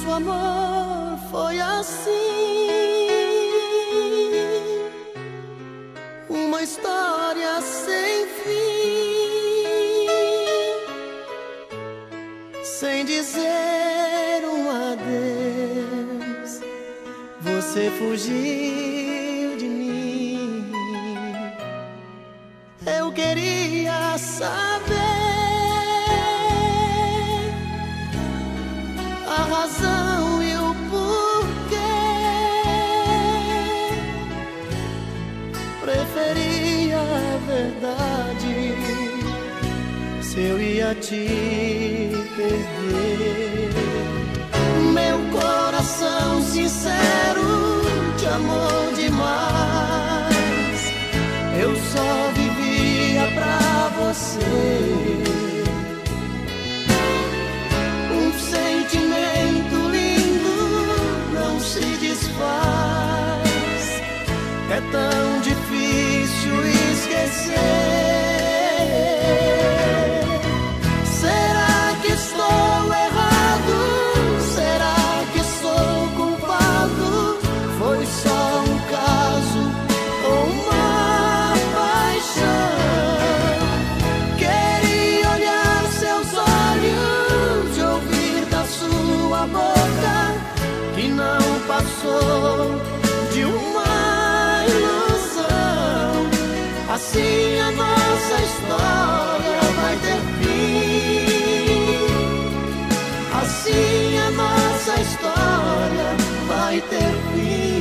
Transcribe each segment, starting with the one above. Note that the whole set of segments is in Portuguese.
Nosso amor foi assim, uma história sem fim, sem dizer um adeus, você fugiu de mim. Eu queria saber a razão e o porquê. Preferia a verdade se eu ia te perder. Meu coração sincero te amou demais, eu só vivia pra você. Um sentimento lindo não se desfaz, é tão difícil esquecer. Será que estou errado? Será que sou culpado? Foi só um caso ou uma paixão? Queria olhar seus olhos, ouvir da sua boca que não passou de uma ilusão. Assim a nossa história vai ter fim. Assim a nossa história vai ter fim.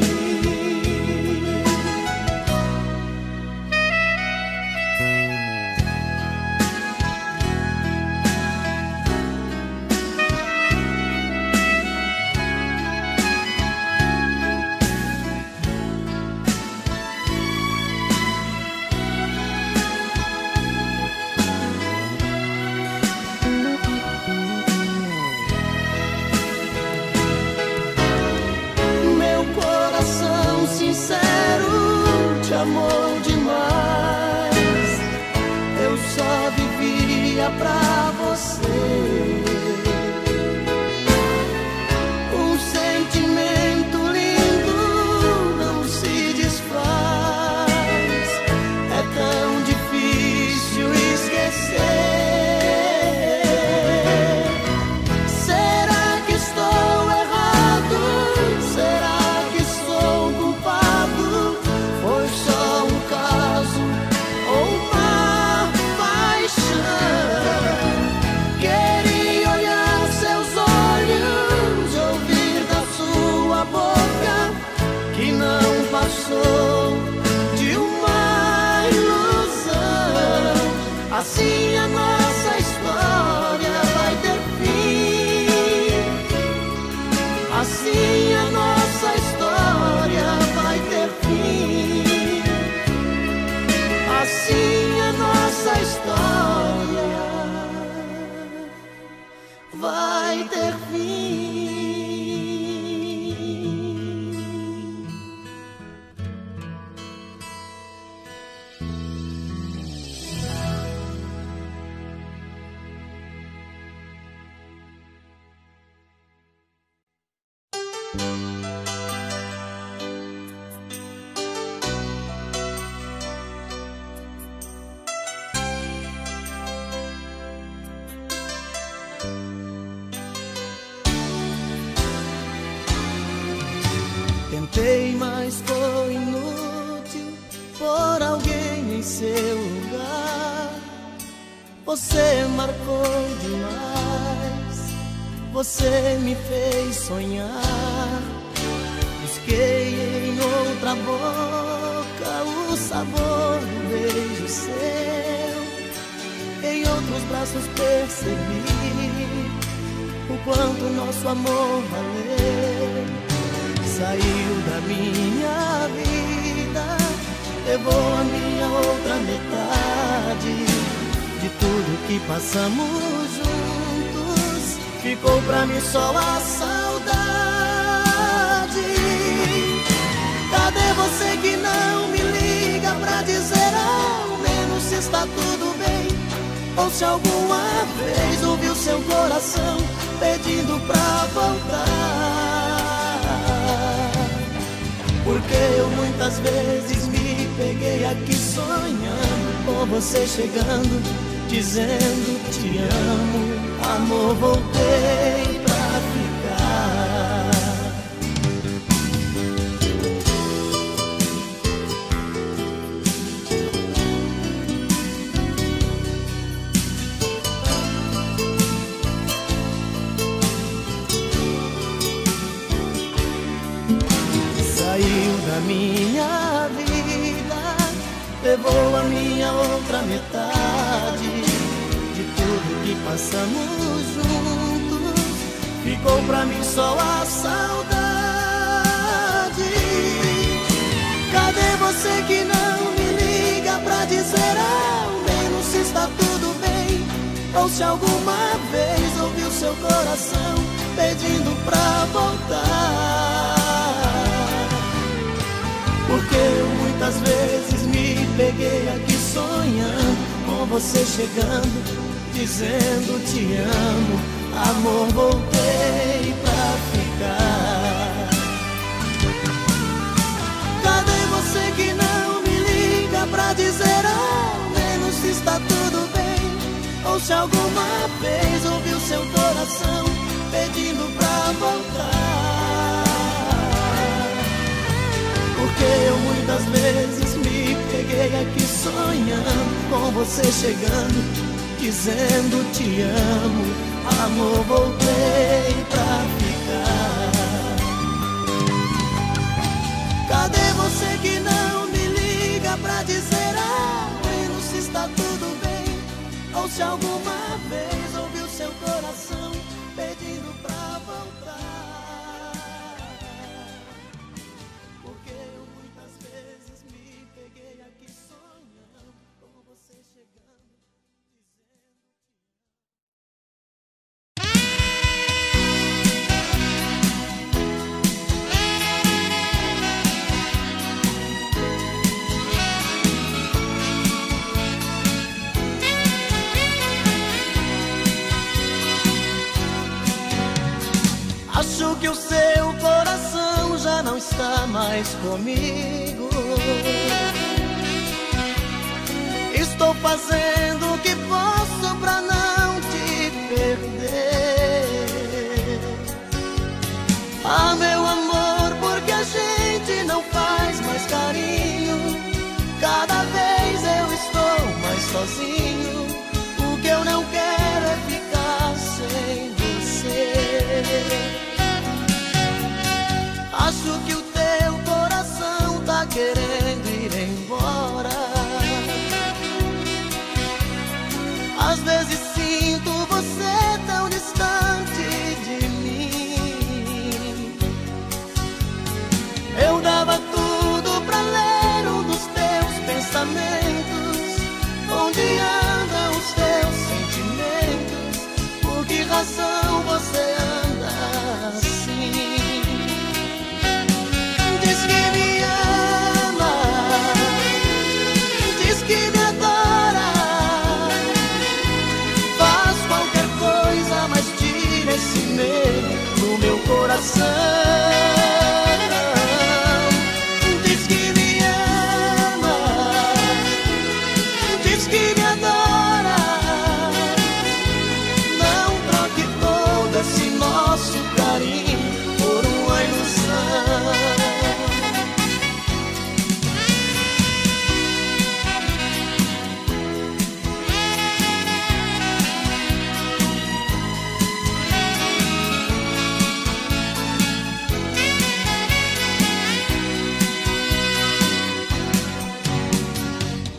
Te amou demais, eu só vivia pra você. Um sentimento lindo não se desfaz, é tão difícil esquecer. Será que estou errado? Será que sou culpado? Foi só um caso ou uma paixão? Queria olhar seus olhos, ouvir da sua boca que não passou de uma ilusão. Assim a nossa história vai ter fim. Assim a nossa história vai ter fim. Assim a nossa história vai ter fim. Tentei, mas foi inútil por alguém em seu lugar. Você marcou demais, você me fez sonhar. Busquei em outra boca o sabor do beijo seu. Em outros braços percebi o quanto nosso amor valeu. Saiu da minha vida, levou a minha outra metade. De tudo que passamos juntos, ficou pra mim só a saudade. Cadê você que não me liga pra dizer ao menos se está tudo bem? Ou se alguma vez ouviu seu coração pedindo pra voltar. Porque eu muitas vezes me peguei aqui sonhando com você chegando, dizendo te amo. Amor, voltei pra ficar. Saiu da minha vida, levou a minha outra metade. De tudo que passamos juntos, ficou pra mim só a saudade. Cadê você que não me liga pra dizer ao menos se está tudo bem? Ou se alguma vez ouviu seu coração pedindo pra voltar? Porque eu muitas vezes me peguei aqui sonhando com você chegando, dizendo te amo. Amor, voltei pra ficar. Cadê você que não me liga pra dizer ao menos se está tudo bem? Ou se alguma vez ouviu seu coração pedindo pra voltar? Porque eu muitas vezes me peguei aqui sonhando com você chegando, dizendo te amo. Amor, voltei pra ficar. Cadê você que não me liga pra dizer ao menos se está tudo bem? Ou se alguma vez ouviu seu coração pedindo pra voltar? Porque eu muitas vezes me peguei aqui sonhando com você chegando, dizendo... Acho que o seu coração já não está mais comigo. Estou fazendo o que posso pra não te perder. Ah, meu amor, porque a gente não faz mais carinho. Cada vez eu estou mais sozinho. O que eu não quero é ficar sem você. Acho que o teu coração tá querendo ir embora. Às vezes sinto você tão distante de mim. Eu dava tudo pra ler um dos teus pensamentos. Onde andam os teus sentimentos? Por que razão você anda assim? Diz que me ama, diz que me adora. Faz qualquer coisa, mas tira esse medo do meu coração. Diz que me ama, diz que me adora. Não troque todo esse nosso carinho por uma ilusão.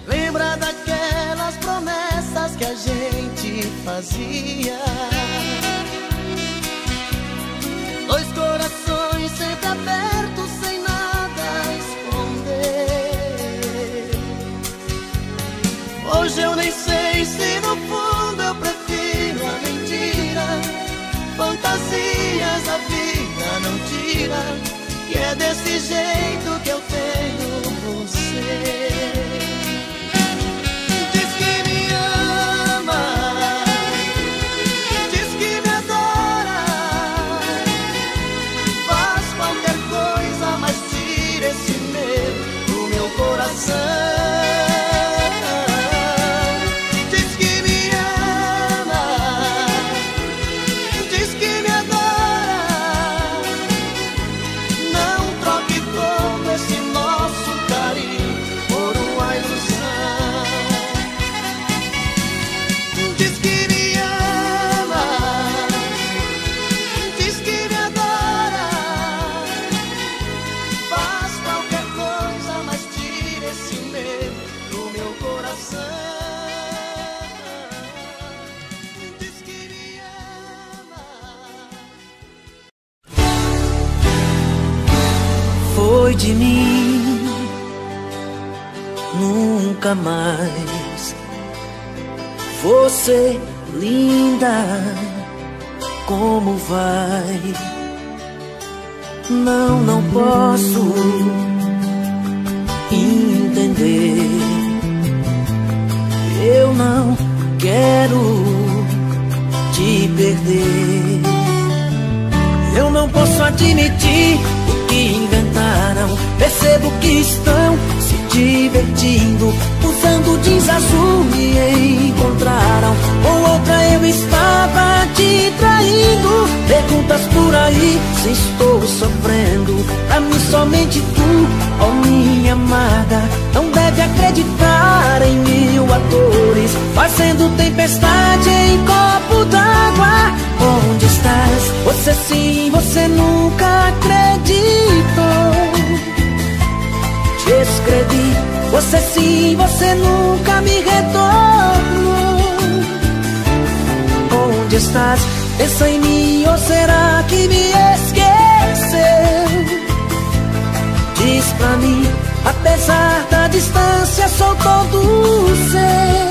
Lembra daquelas promessas que a gente fazia? Dois corações sempre abertos, sem nada a esconder. Hoje eu nem sei se no fundo eu prefiro a mentira. Fantasias a vida não tira, que é desse jeito que eu tenho você. Diz que me ama, diz que me adora. foi de mim, nunca mais. Você, linda, como vai? Não posso entender. Eu não quero te perder. Eu não posso admitir o que inventaram. Percebo que estão se divertindo, usando jeans azul me encontraram. Com outra eu estava te traindo. Perguntas por aí se estou sofrendo. Pra mim somente tu, ó minha amada. Não deve acreditar em mil atores fazendo tempestade em copo d'água. Onde estás? Você sim, você nunca acreditou. Te escrevi, você sim, você nunca me retornou. Onde estás? Pensa em mim ou será que me esqueceu? Diz pra mim, apesar da distância sou todo seu.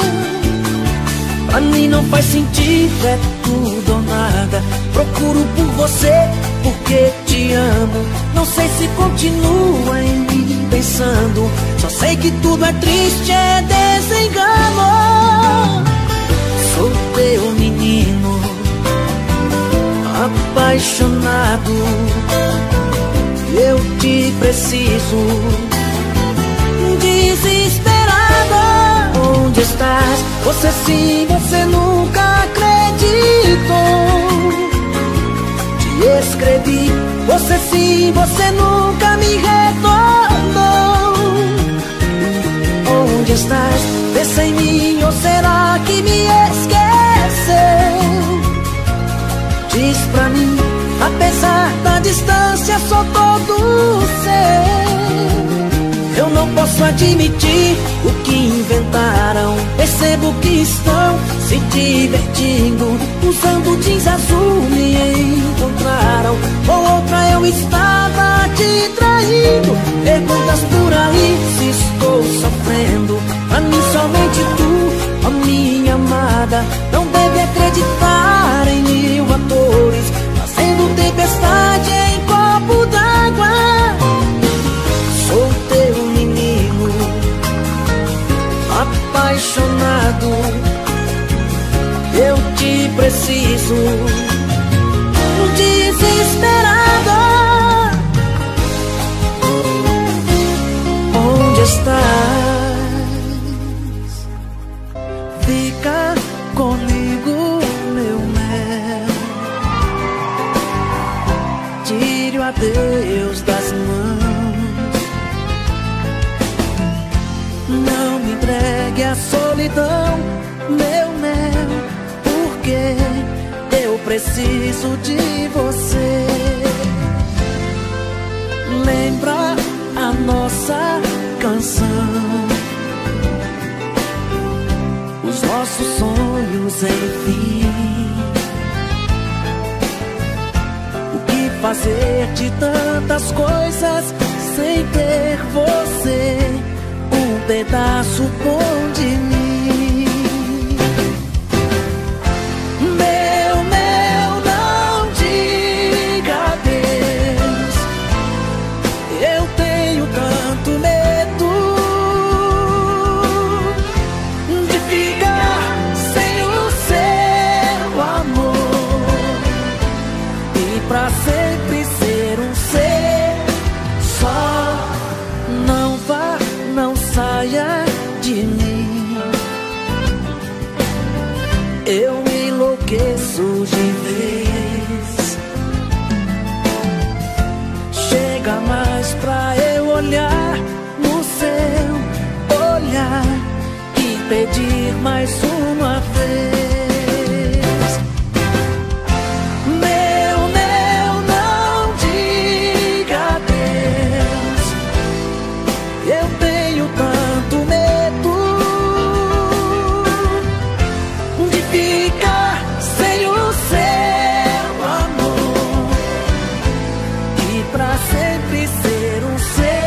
Pra mim não faz sentido, é tudo ou nada. Procuro por você porque te amo. Não sei se continua em mim pensando. Só sei que tudo é triste, é desengano. Sou teu menino apaixonado. Eu te preciso, desesperado. Onde estás? Você sim, você nunca acreditou. Te escrevi, você sim, você nunca me retornou. Onde estás? Pensa em mim ou será que me esqueceu? Diz pra mim, apesar da distância sou todo seu. Eu não posso admitir o que inventaram. Percebo que estão se divertindo, usando jeans azul me encontraram. Com outra eu estava te traindo. Perguntas por aí se estou sofrendo. Pra mim somente tu, ó minha amada. Não deve acreditar em mil atores fazendo tempestade em copo d'água. Sou teu menino apaixonado. Eu te preciso, desesperado. Onde estás? Fica comigo, meu mel. Tire o adeus das mãos. Não me entregue à solidão, meu mel, porque eu preciso de você. Lembra a nossa canção, os nossos sonhos, enfim. O que fazer de tantas coisas sem ter você, um pedaço bom de mim. Meu mel, não diga adeus. Eu tenho tanto medo de ficar sem o seu amor e pra sempre ser um ser só. Não vá, não saia de mim. Eu enlouqueço de vez. Chega mais pra eu olhar no seu olhar e pedir mais uma vez. Meu, não diga adeus. Eu tenho tanto medo de ficar sem o seu amor e pra sempre ser um ser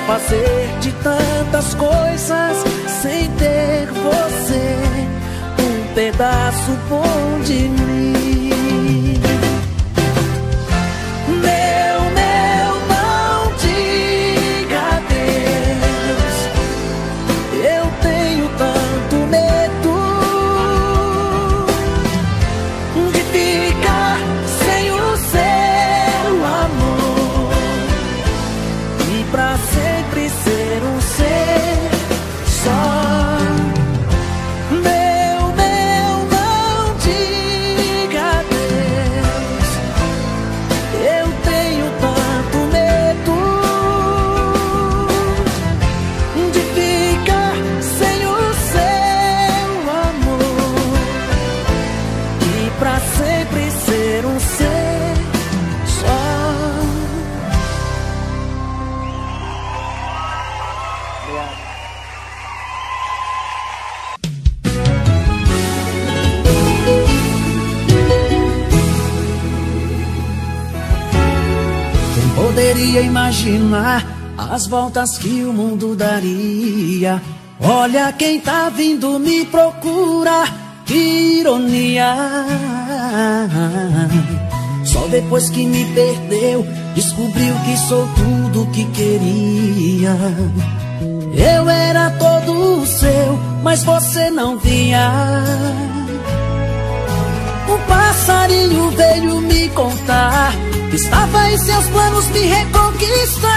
fazer de tantas coisas sem ter você, um pedaço bom de mim. Meu, não diga adeus. Eu tenho tanto medo de ficar sem o seu amor e pra sempre ser um ser só. Poderia imaginar as voltas que o mundo daria. Olha quem tá vindo me procurar, que ironia. Só depois que me perdeu, descobriu que sou tudo que queria. Eu era todo seu, mas você não vinha. Um passarinho veio me contar que estava em seus planos me reconquistar.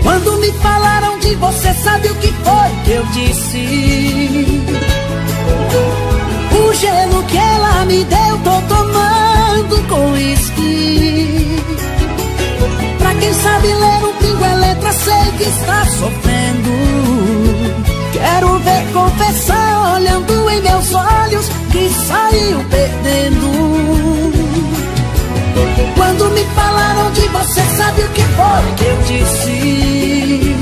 Quando me falaram de você, sabe o que foi que eu disse? O gelo que ela me deu, tô tomando com uísque. Pra quem sabe ler um pingo é letra, sei que está sofrendo. Quero ver confessar, olhando em meus olhos, que saiu perdendo. Quando me falaram de você, sabe o que foi que eu disse?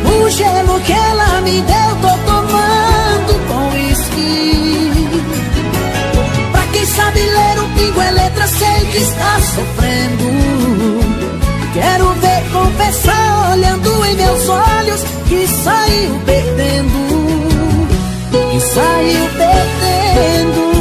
O gelo que ela me deu, tô tomando com uísque. Pra quem sabe ler um pingo é letra, sei que está sofrendo. Quero ver confessar, olhando em meus olhos, que saiu perdendo. Que saiu perdendo.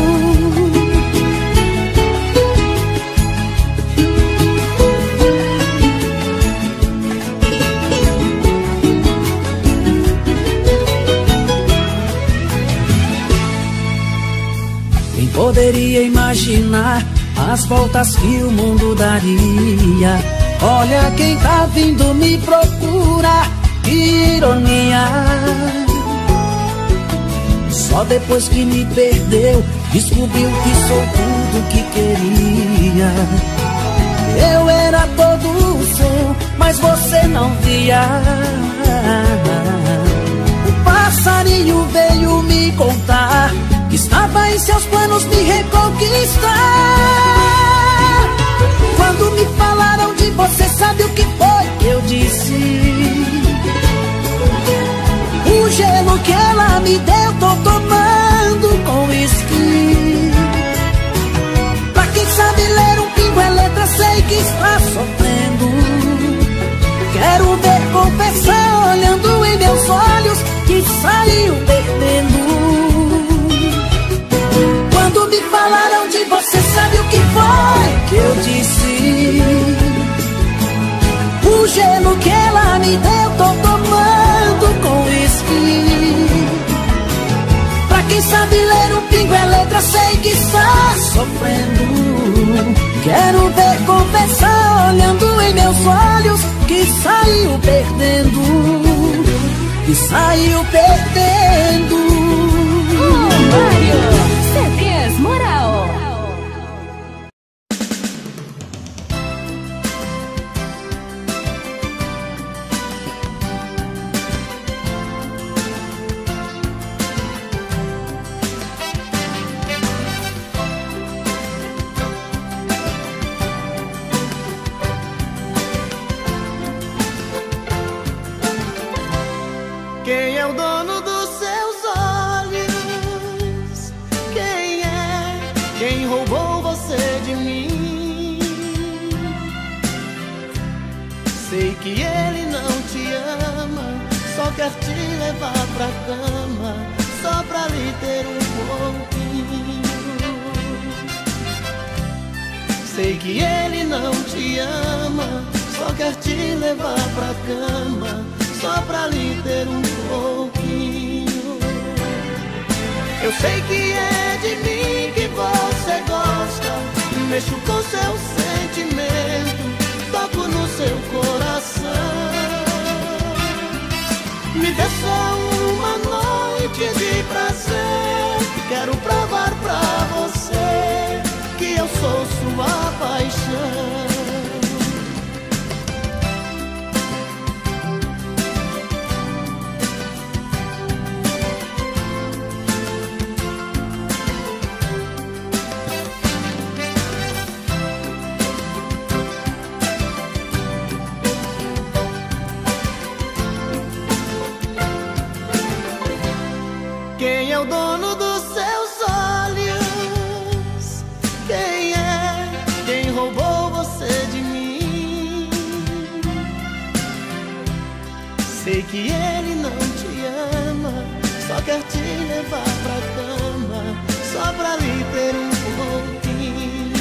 Poderia imaginar as voltas que o mundo daria. Olha quem tá vindo me procurar, que ironia. Só depois que me perdeu, descobriu que sou tudo que queria. Eu era todo seu, mas você não via. O passarinho veio me contar que estava em seus planos me reconquistar. Quando me falaram de você, sabe o que foi que eu disse? O gelo que ela me deu, tô tomando com uísque. Pra quem sabe ler um pingo é letra, sei que está sofrendo. Quero ver confessar, olhando em meus olhos, que saiu perdendo. Quando me falaram de você, sabe o que foi que eu disse? O gelo que ela me deu, tô tomando com uísque. Pra quem sabe ler um pingo é letra, sei que está sofrendo. Quero ver confessar, olhando em meus olhos, que saiu perdendo. Que saiu perdendo. Mário CDs Moral. Quem é o dono dos seus olhos? Quem é? Quem roubou você de mim? Sei que ele não te ama, só quer te levar pra cama, só pra lhe ter um pouquinho. Sei que ele não te ama, só quer te levar pra cama, só pra lhe ter um pouquinho. Eu sei que é de mim que você gosta, mexo com seu sentimento, toco no seu coração. Me dê só uma noite de prazer, quero provar pra você que eu sou sua paixão. Quem é o dono dos seus olhos? Quem é? Quem roubou você de mim? Sei que ele não te ama, só quer te levar pra cama, só pra lhe ter um pouquinho.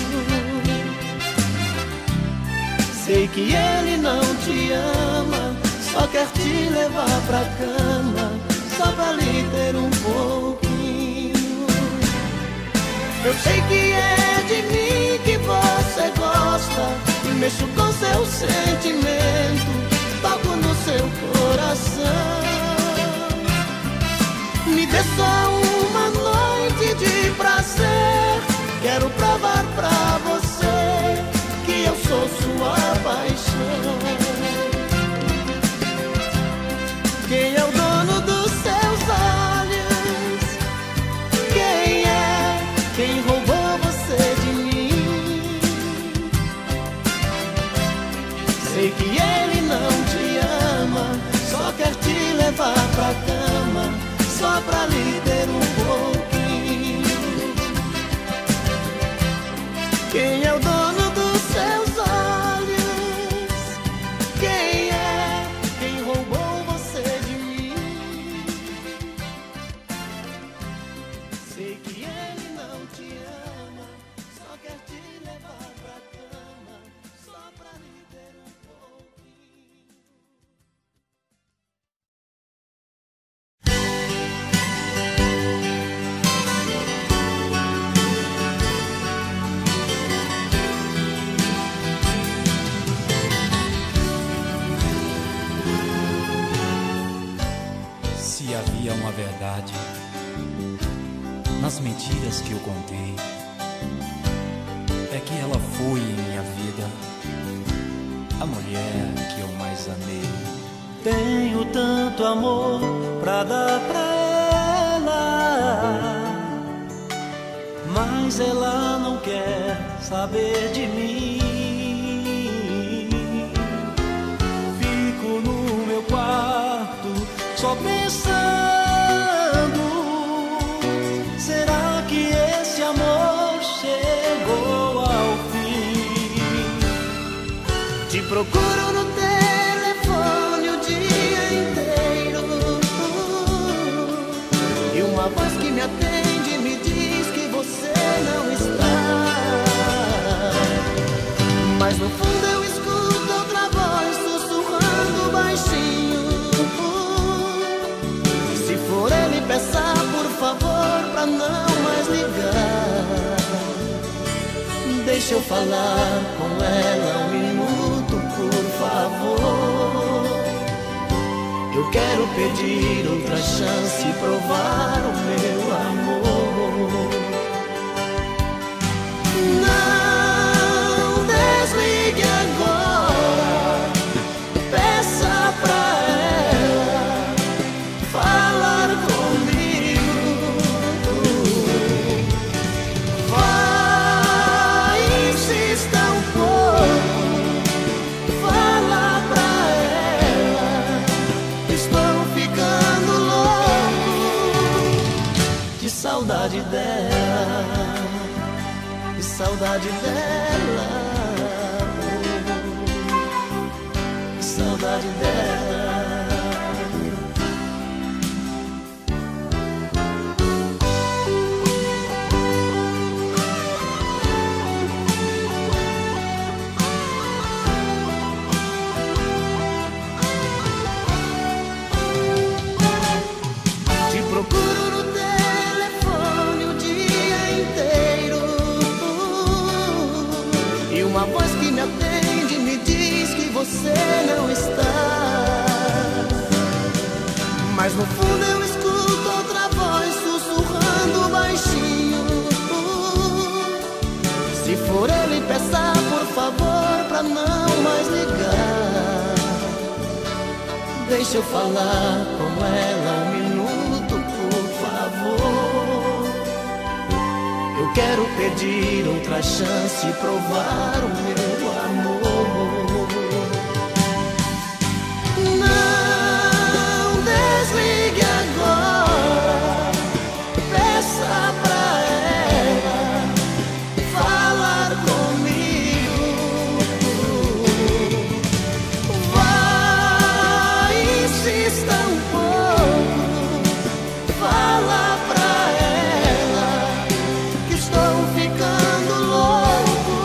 Sei que ele não te ama, só quer te levar pra cama, só pra lhe ter um pouquinho. Eu sei que é de mim que você gosta, mexo com seu sentimento, toco no seu coração. Me dê só uma noite de prazer, quero provar pra você que eu sou sua paixão. Quem é o dono dos seus olhos? Quem é? Quem roubou você de mim? Sei que ele não te ama, só quer te levar pra cama, só pra lhe ter um pouquinho. Quem é o dono dos seus olhos? Quem é? Quem roubou você de mim? Sei que ele não te ama, só quer te levar pra cama, só pra lhe ter um pouquinho. Se havia uma verdade nas mentiras que eu contei, é que ela foi em minha vida a mulher que eu mais amei. Tenho tanto amor pra dar pra ela, mas ela não quer saber de mim. Fico no meu quarto só pensando, será que esse amor chegou ao fim? Te procuro no telefone o dia inteiro, e uma voz que me atende me diz que você não está. Mas no fundo eu escuto outra voz sussurrando baixinho. Se for ele, peça por favor pra não mais ligar. Deixa eu falar com ela um minuto, por favor. Eu quero pedir outra chance e provar o meu amor. Não desligue agora, peça pra ela falar comigo. Vai, insista um pouco, fala pra ela, estou ficando louco de saudade dela, de saudade dela, de saudade dela. Te procuro no telefone o dia inteiro, e uma voz que me atende me diz que você não está. Mas no fundo eu escuto outra voz sussurrando baixinho. Se for ele, peça por favor pra não mais ligar. Deixa eu falar com ela um minuto, por favor. Eu quero pedir outra chance e provar o meu amor. Não desligue agora, peça pra ela falar comigo. Vai, insista um pouco, fala pra ela que estou ficando louco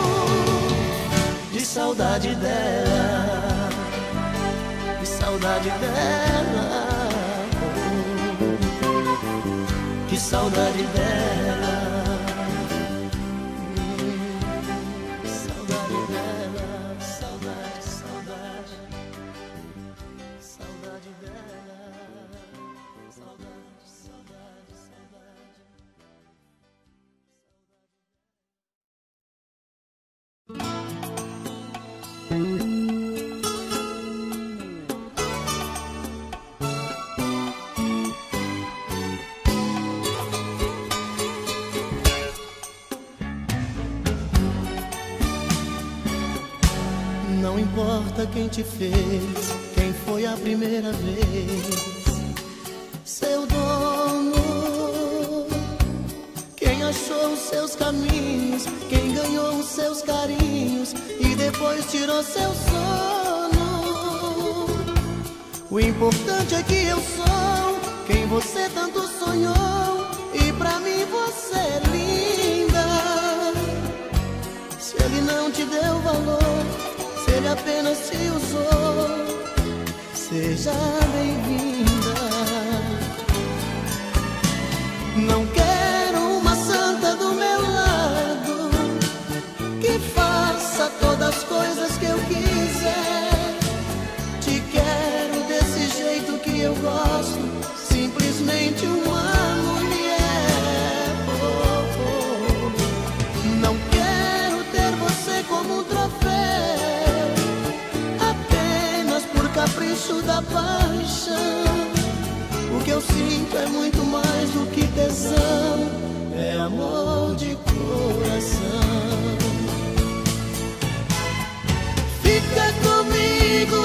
de saudade dela, de saudade dela, que saudade dela. Saudade dela, saudade, saudade, saudade dela, saudade, saudade, saudade. Não importa quem te fez, quem foi a primeira vez, seu dono, quem achou os seus caminhos, quem ganhou os seus carinhos e depois tirou seu sono. O importante é que eu sou quem você tanto sonhou, e pra mim você é linda. Se ele não te deu valor, se ele apenas te usou, seja bem-vinda. Não quero uma santa do meu lado que faça todas as coisas que eu quiser. Te quero desse jeito que eu gosto, simplesmente uma mulher. Não quero ter você como um troféu, apenas por capricho da paixão. O que eu sinto é muito mais do que tesão, é amor de coração. Fica comigo,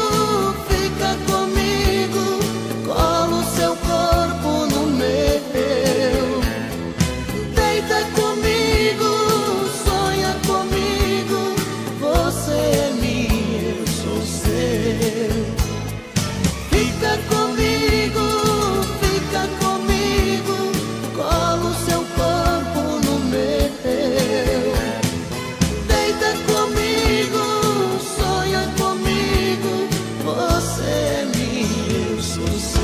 colo seu corpo no meu. Deita comigo, sonha comigo, você é minha, eu sou seu. Fica comigo, colo seu corpo no meu. Deita comigo, sonha comigo, você é minha, eu sou seu.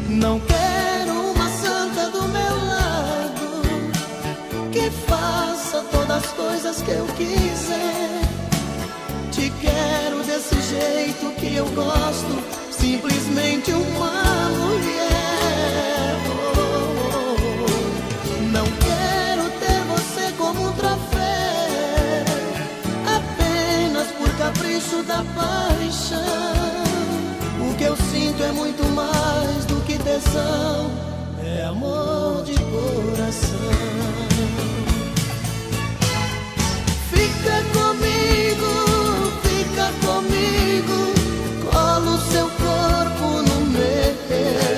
Não quero uma santa do meu lado que faça todas as coisas que eu quiser. Te quero desse jeito que eu gosto, simplesmente uma mulher. Não quero ter você como um troféu, apenas por capricho da paixão. O que eu sinto é muito mais do que tesão, é amor de coração. Fica comigo, colo seu corpo no meu.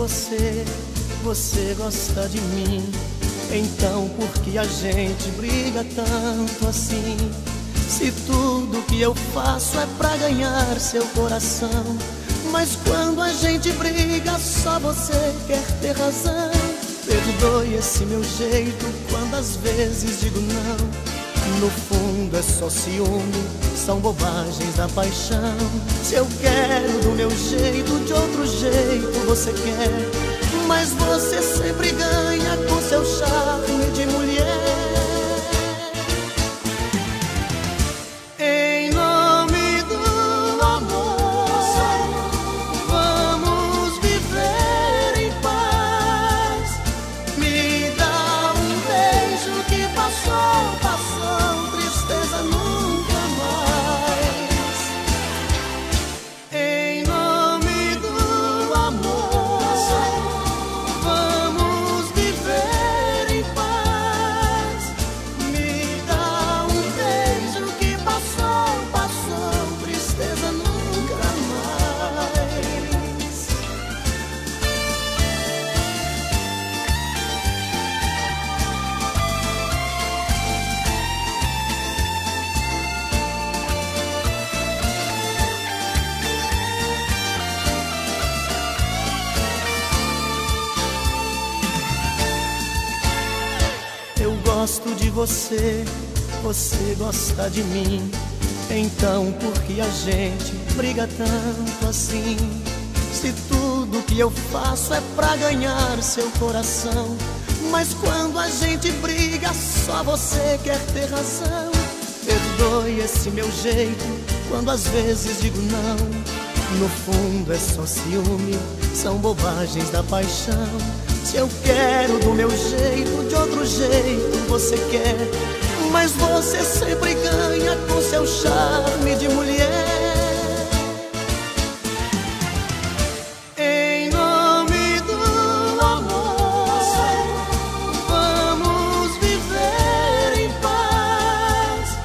você, você gosta de mim. Então por que a gente briga tanto assim? Se tudo que eu faço é pra ganhar seu coração, mas quando a gente briga só você quer ter razão. Perdoe esse meu jeito quando às vezes digo não. No fundo é só ciúme, são bobagens da paixão. Se eu quero do meu jeito, de outro jeito você quer, mas você sempre ganha com seu charme de mulher. Em nome do amor, vamos viver em paz. Me dá um beijo que passou, passou, tristeza nunca mais. Em nome do amor, vamos viver em paz. Me dá um beijo que passou, passou, tristeza nunca mais. Eu gosto de você, você gosta de mim. Então por que a gente briga tanto assim? Se tudo que eu faço é pra ganhar seu coração, mas quando a gente briga só você quer ter razão. Perdoe esse meu jeito quando às vezes digo não. No fundo é só ciúme, são bobagens da paixão. Se eu quero do meu jeito, de outro jeito você quer, mas você sempre ganha com seu charme de mulher. Em nome do amor, vamos viver em paz.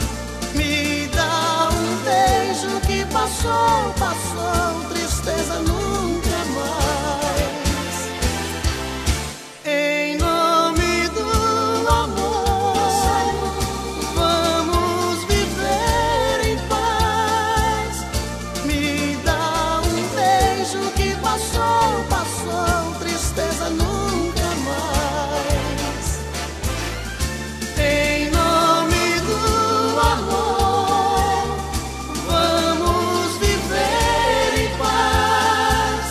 Me dá um beijo que passou, passou, tristeza nunca mais. Em nome do amor, vamos viver em paz. Me dá um beijo que passou, passou, tristeza nunca mais. Em nome do amor, vamos viver em paz.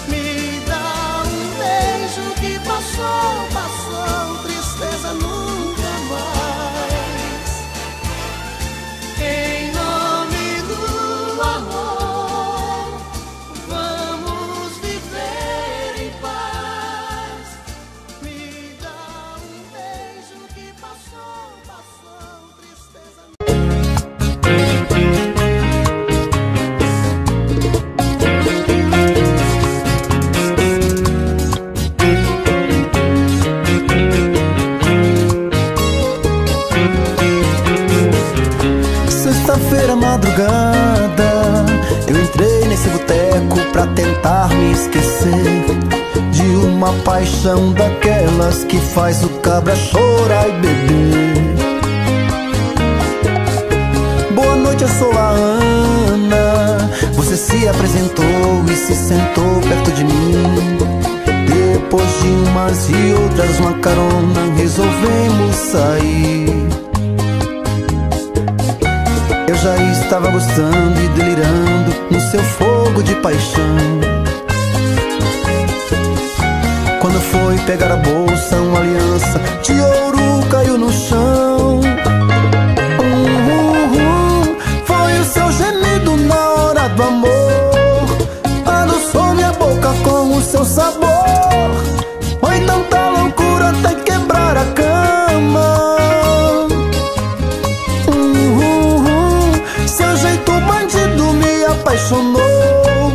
Me dá um beijo que passou, passou, tristeza nunca mais. Em nome do amor, vamos viver em paz. Me dá um beijo que passou, passou, tristeza. Sexta-feira, madrugada, eu entrei nesse boteco pra tentar me esquecer de uma paixão daquelas que faz o cabra chorar e beber. Boa noite, eu sou a Ana. Você se apresentou e se sentou perto de mim. Depois de umas e outras uma carona, resolvemos sair. Eu já estava gostando e delirando no seu fogo de paixão. Quando foi pegar a bolsa, uma aliança de ouro caiu no chão. Foi o seu gemido na hora do amor, adoçou minha boca com o seu sabor. Foi tanta loucura até quebrar a cama. Seu jeito bandido me apaixonou,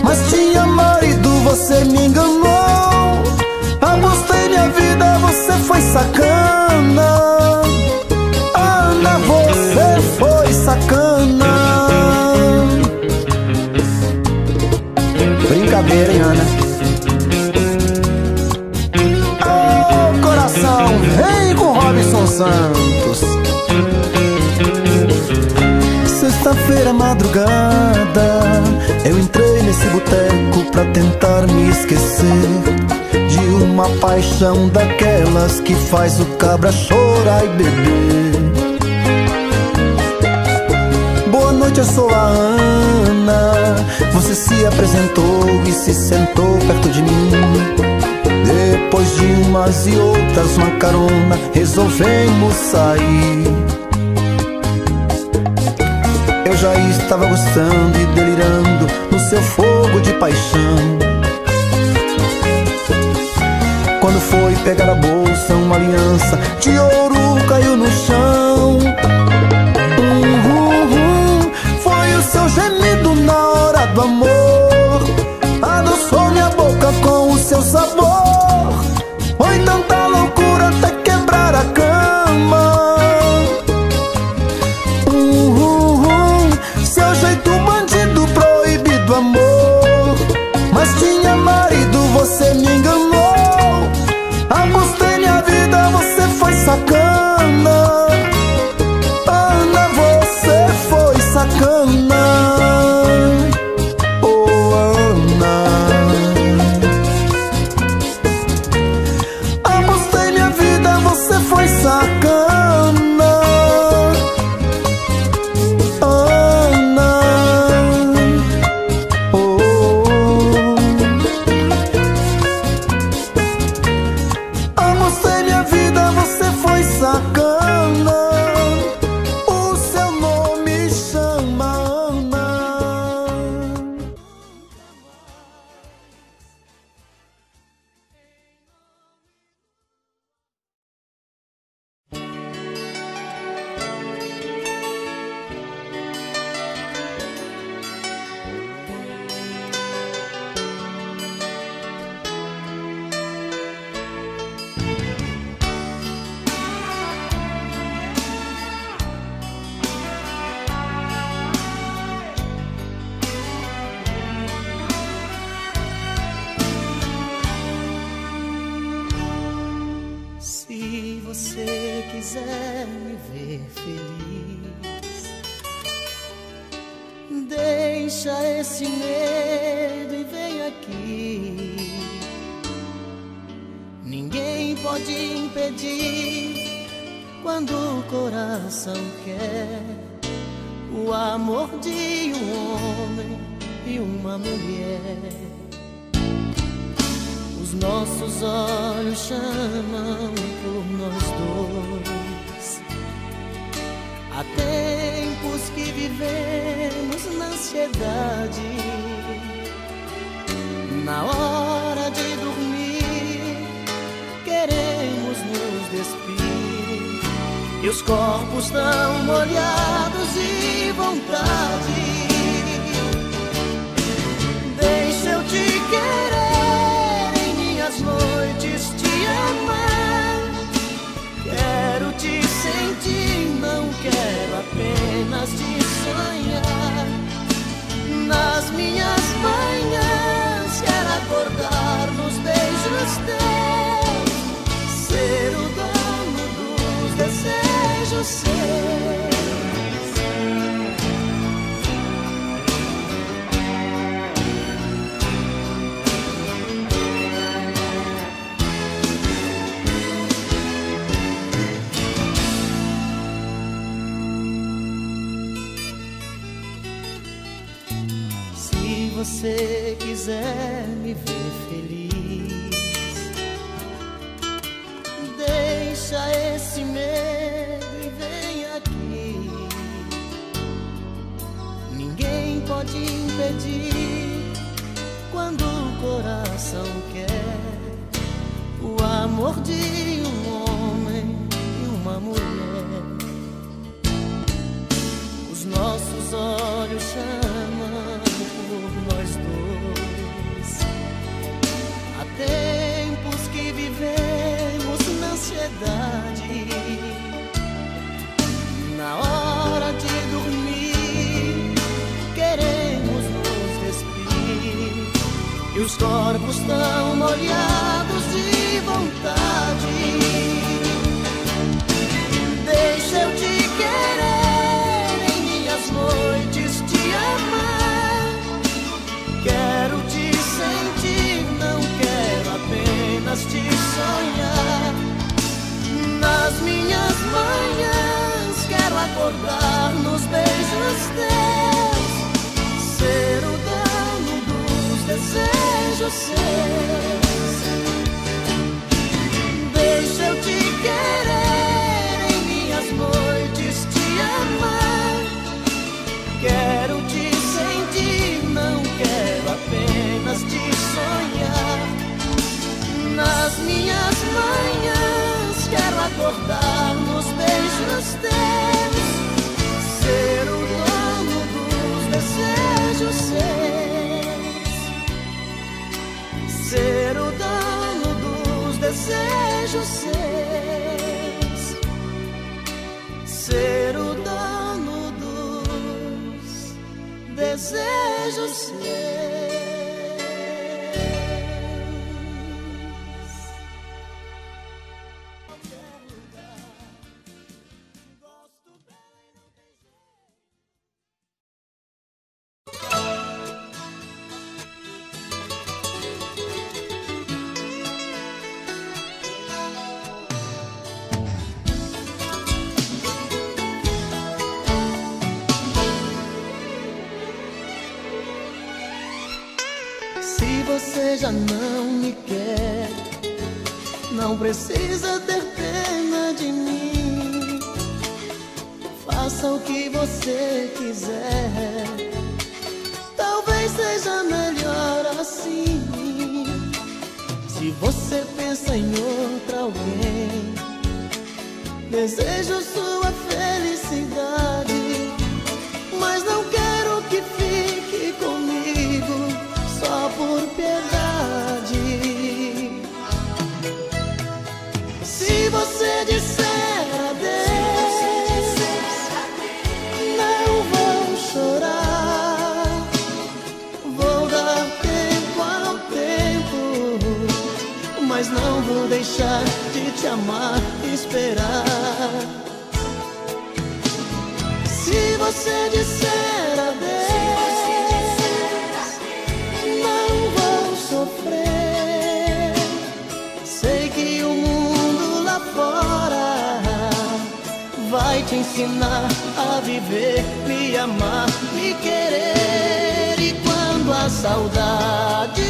mas tinha marido, você me enganou. Apostei minha vida, você foi sacana. Ana, você foi sacana. Brincadeira, hein, Ana? sexta-feira madrugada, eu entrei nesse boteco pra tentar me esquecer de uma paixão daquelas que faz o cabra chorar e beber. Boa noite, eu sou a Ana. Você se apresentou e se sentou perto de mim. Depois de umas e outras, uma carona, resolvemos sair. Eu já estava gostando e delirando no seu fogo de paixão. Quando foi pegar a bolsa, uma aliança de ouro caiu no chão. Foi o seu gemido na hora do amor, adoçou minha boca com o seu sabor. Foi tanta loucura até quebrar a cama. Seu jeito bandido, proibido amor, mas tinha marido, você me enganou. Apostei minha vida, você foi sacana. Ana, você foi sacana. Oh, Ana. Apostei minha vida, você foi sacana. Ana. Oh. Apostei minha vida, você foi sacana. O seu nome chama Ana. Se você quiser me ver feliz, deixa esse medo e vem aqui. Ninguém pode impedir quando o coração quer o amor de um homem e uma mulher. Os nossos olhos chamam por nós dois. Há tempos que vivemos na ansiedade. Na hora de dormir, queremos nos despir, e os corpos tão molhados de vontade. Deixa eu te querer, em minhas noites te amar. Quero te sentir, não quero apenas te sonhar. Nas minhas manhãs quero acordar nos beijos teus, ser o dono dos desejos seus. Se você quiser me ver feliz, deixa esse medo e vem aqui. Ninguém pode impedir quando o coração quer o amor de um homem e uma mulher. Os nossos olhos chamam por nós dois. Há tempos que vivemos na ansiedade. Na hora de dormir, queremos nos despir, e os corpos tão molhados de vontade. Deixa eu te querer, em minhas noites vocês. Deixa eu te querer em minhas noites, te amar. Quero te sentir, não quero apenas te sonhar. Nas minhas manhãs quero acordar nos beijos teus, ser o dono dos desejos seus, ser o dono dos desejos seus, ser o dono dos desejos seus. Se você já não me quer, não precisa ter pena de mim. Faça o que você quiser, talvez seja melhor assim. Se você pensa em outra alguém, desejo sua felicidade, mas não quero que fique comigo só por piedade. Se você disser adeus, não vou chorar, vou dar tempo ao tempo, mas não vou deixar de te amar e esperar. Se você disser adeus, não vou sofrer. Sei que o mundo lá fora vai te ensinar a viver, me amar, me querer. E quando a saudade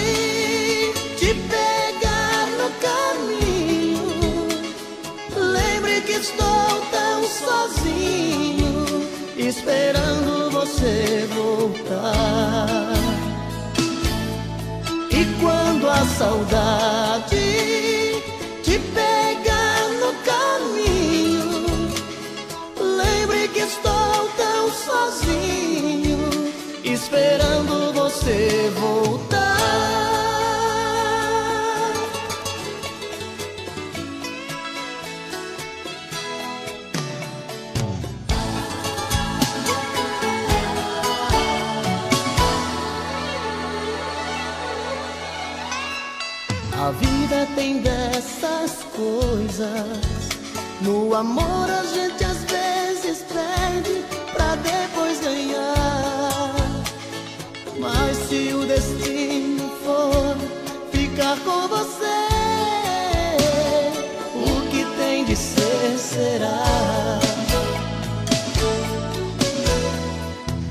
te pegar no caminho, lembre que estou tão sozinho, esperando você voltar. E quando a saudade te pegar no caminho, lembre que estou tão sozinho, esperando você voltar. A vida tem dessas coisas, no amor a gente às vezes perde pra depois ganhar. Mas se o destino for ficar com você, o que tem de ser será.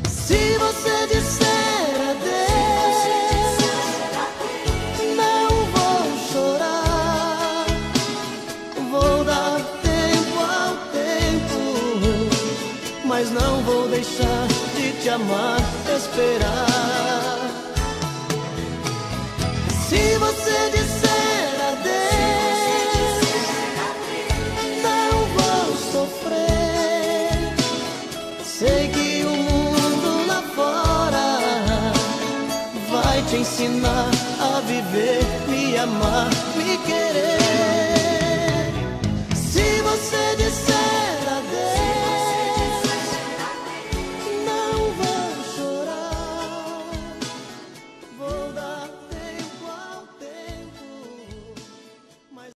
Se você disser adeus, não vou chorar, vou dar tempo ao tempo, mas não vou deixar de te amar, esperar. Se você disser adeus, não vou sofrer. Sei que o mundo lá fora vai te ensinar a viver, me amar, me querer. Se você